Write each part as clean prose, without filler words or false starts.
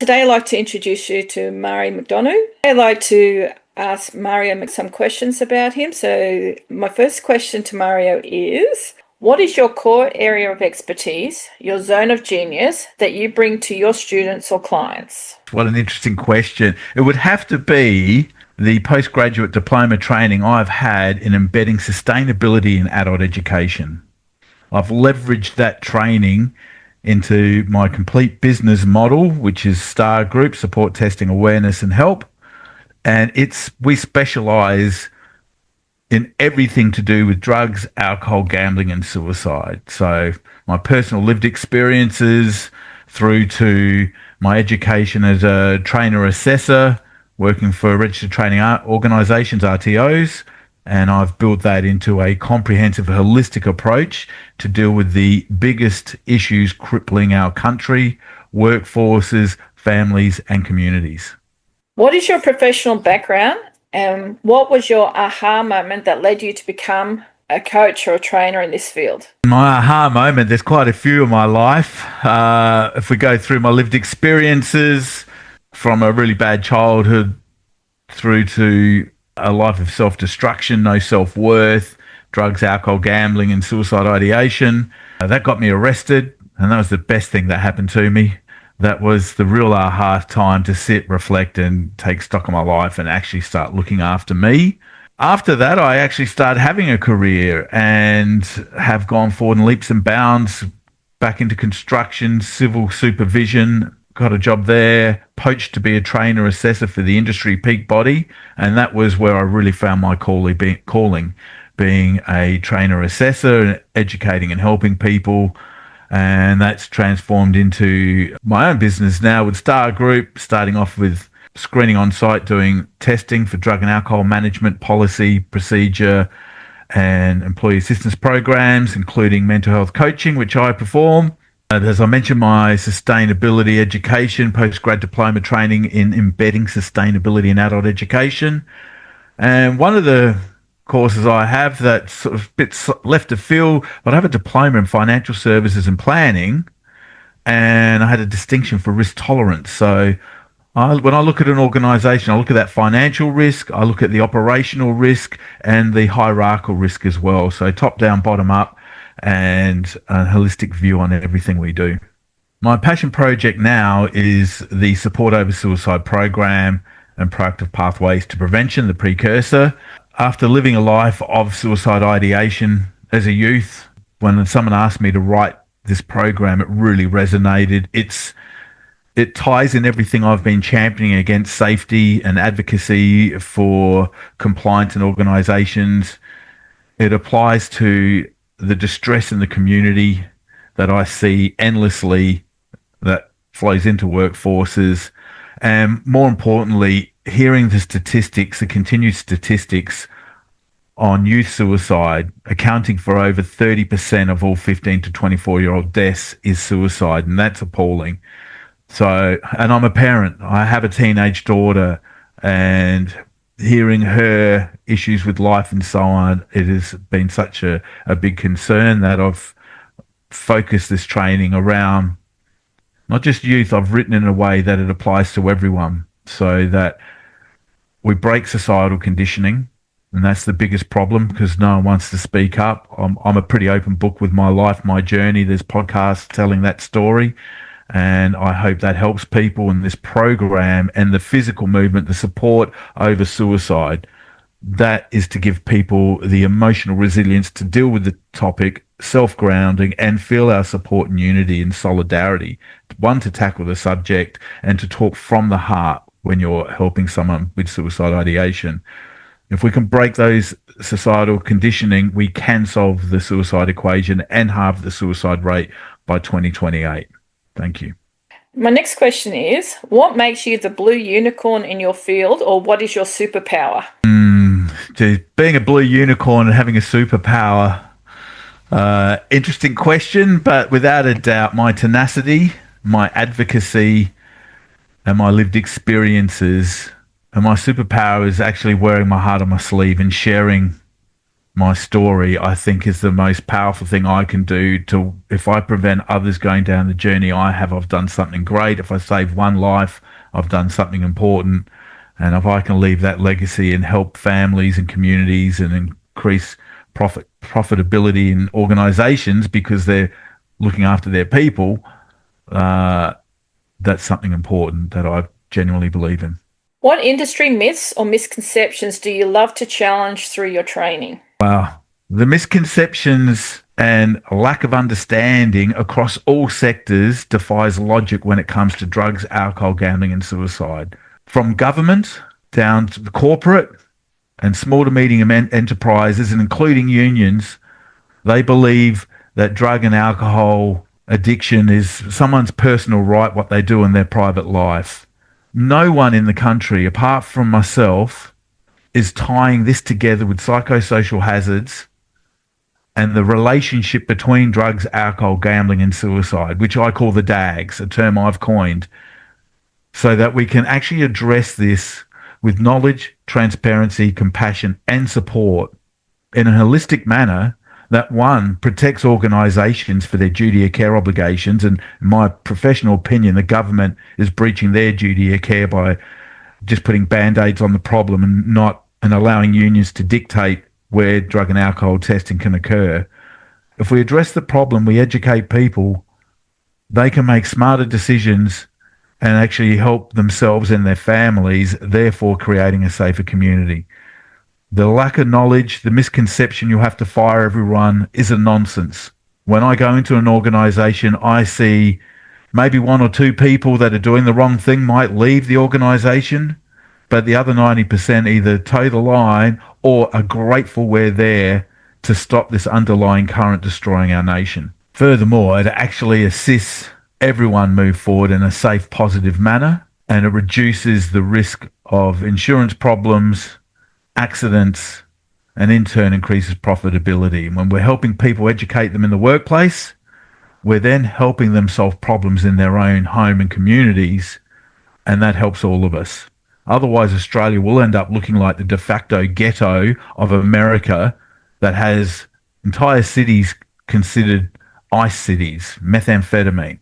Today I'd like to introduce you to Murray McDonagh. I'd like to ask Mario some questions about him. So my first question to Mario is, what is your core area of expertise, your zone of genius that you bring to your students or clients? What an interesting question. It would have to be the postgraduate diploma training I've had in embedding sustainability in adult education. I've leveraged that training into my complete business model, which is STAR Group, Support, Testing, Awareness and Help. And we specialize in everything to do with drugs, alcohol, gambling and suicide. So my personal lived experiences through to my education as a trainer assessor, working for registered training organisations, RTOs, and I've built that into a comprehensive, holistic approach to deal with the biggest issues crippling our country, workforces, families and communities. What is your professional background and what was your aha moment that led you to become a coach or a trainer in this field? My aha moment, there's quite a few in my life. If we go through my lived experiences from a really bad childhood through to a life of self-destruction, no self-worth, drugs, alcohol, gambling and suicide ideation. That got me arrested, and that was the best thing that happened to me. That was the real aha time to sit, reflect and take stock of my life and actually start looking after me. After that, I actually started having a career and have gone forward in leaps and bounds back into construction, civil supervision, got a job there, poached to be a trainer assessor for the industry peak body. And that was where I really found my calling, being a trainer assessor and educating and helping people. And that's transformed into my own business now with Star Group, starting off with screening on site, doing testing for drug and alcohol management, policy, procedure, and employee assistance programs, including mental health coaching, which I perform. As I mentioned, my sustainability education, postgrad diploma training in embedding sustainability in adult education. And one of the courses I have that's sort of a bit left of field, but I have a diploma in financial services and planning, and I had a distinction for risk tolerance. So when I look at an organisation, I look at that financial risk, I look at the operational risk and the hierarchical risk as well. So top down, bottom up, and a holistic view on everything we do. My passion project now is the Support Over Suicide program and proactive pathways to prevention, the precursor. After living a life of suicide ideation as a youth, when someone asked me to write this program, it really resonated. It ties in everything I've been championing against safety and advocacy for compliance and organisations. It applies to the distress in the community that I see endlessly that flows into workforces. And more importantly, hearing the statistics, the continued statistics on youth suicide, accounting for over 30% of all 15 to 24-year-old deaths is suicide, and that's appalling. So, and I'm a parent. I have a teenage daughter, and hearing her issues with life and so on, it has been such a big concern that I've focused this training around not just youth. I've written in a way that it applies to everyone so that we break societal conditioning. And that's the biggest problem because no one wants to speak up. I'm a pretty open book with my life, my journey. There's podcasts telling that story. And I hope that helps people in this program and the physical movement, the support over suicide. That is to give people the emotional resilience to deal with the topic, self-grounding, and feel our support and unity and solidarity. One, to tackle the subject and to talk from the heart when you're helping someone with suicide ideation. If we can break those societal conditioning, we can solve the suicide equation and halve the suicide rate by 2028. Thank you. My next question is, what makes you the blue unicorn in your field, or what is your superpower? Being a blue unicorn and having a superpower, interesting question, but without a doubt, my tenacity, my advocacy, and my lived experiences, and my superpower is actually wearing my heart on my sleeve and sharing my story, I think, is the most powerful thing I can do to, if I prevent others going down the journey I have, I've done something great. If I save one life, I've done something important. And if I can leave that legacy and help families and communities and increase profitability in organizations because they're looking after their people, that's something important that I genuinely believe in. What industry myths or misconceptions do you love to challenge through your training? Wow. The misconceptions and lack of understanding across all sectors defies logic when it comes to drugs, alcohol, gambling, and suicide. From government down to the corporate and small to medium enterprises, and including unions, they believe that drug and alcohol addiction is someone's personal right, what they do in their private life. No one in the country, apart from myself, is tying this together with psychosocial hazards and the relationship between drugs, alcohol, gambling, and suicide, which I call the DAGs, a term I've coined, so that we can actually address this with knowledge, transparency, compassion, and support in a holistic manner that, one, protects organisations for their duty of care obligations. And in my professional opinion, the government is breaching their duty of care by just putting band-aids on the problem and allowing unions to dictate where drug and alcohol testing can occur. If we address the problem, we educate people, they can make smarter decisions and actually help themselves and their families, therefore creating a safer community. The lack of knowledge, the misconception you have to fire everyone is a nonsense. When I go into an organisation, I see maybe one or two people that are doing the wrong thing might leave the organisation, but the other 90% either toe the line or are grateful we're there to stop this underlying current destroying our nation. Furthermore, it actually assists everyone move forward in a safe, positive manner, and it reduces the risk of insurance problems, accidents, and in turn increases profitability. When we're helping people, educate them in the workplace, we're then helping them solve problems in their own home and communities, and that helps all of us. Otherwise, Australia will end up looking like the de facto ghetto of America that has entire cities considered ice cities, methamphetamine.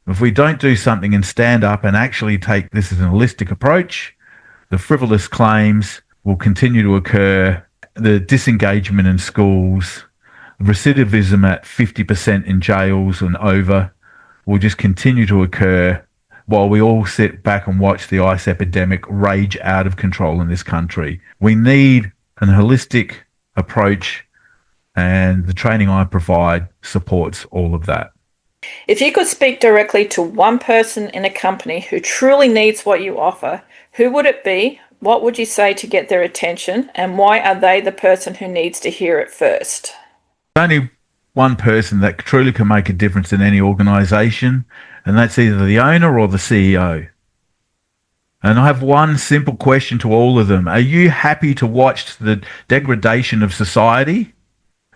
If we don't do something and stand up and actually take this as an holistic approach, the frivolous claims will continue to occur, the disengagement in schools, recidivism at 50% in jails and over will just continue to occur while we all sit back and watch the ice epidemic rage out of control in this country. We need a holistic approach, and the training I provide supports all of that. If you could speak directly to one person in a company who truly needs what you offer, who would it be? What would you say to get their attention, and why are they the person who needs to hear it first? Only one person that truly can make a difference in any organisation, and that's either the owner or the CEO. And I have one simple question to all of them. Are you happy to watch the degradation of society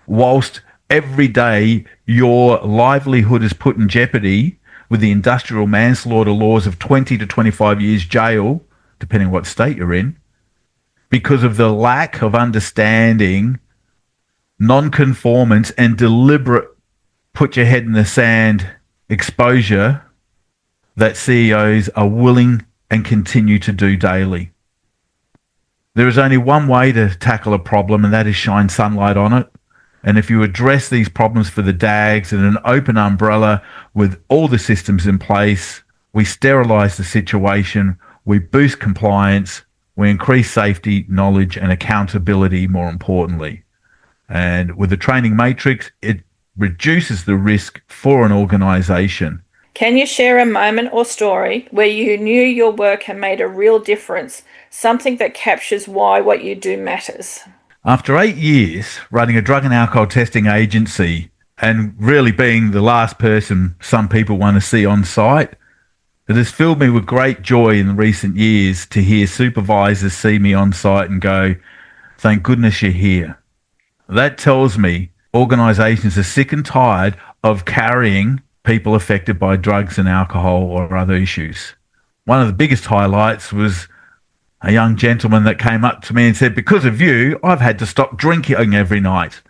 whilst every day your livelihood is put in jeopardy with the industrial manslaughter laws of 20 to 25 years jail, depending on what state you're in, because of the lack of understanding, non-conformance, and deliberate put your head in the sand exposure that CEOs are willing and continue to do daily? There is only one way to tackle a problem, and that is shine sunlight on it. And if you address these problems for the DAGs in an open umbrella with all the systems in place, we sterilise the situation, we boost compliance, we increase safety, knowledge, and accountability, more importantly. And with the training matrix, it reduces the risk for an organisation. Can you share a moment or story where you knew your work had made a real difference, something that captures why what you do matters? After 8 years running a drug and alcohol testing agency and really being the last person some people want to see on site, it has filled me with great joy in recent years to hear supervisors see me on site and go, "Thank goodness you're here." That tells me organisations are sick and tired of carrying people affected by drugs and alcohol or other issues. One of the biggest highlights was a young gentleman that came up to me and said, because of you, I've had to stop drinking every night.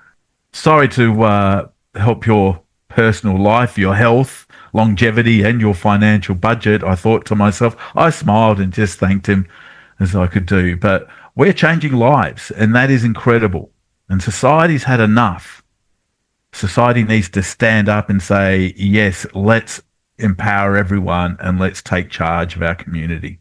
Sorry to help your personal life, your health, longevity, and your financial budget. I thought to myself, I smiled and just thanked him as I could do. But we're changing lives, and that is incredible. And society's had enough. Society needs to stand up and say, yes, let's empower everyone and let's take charge of our community.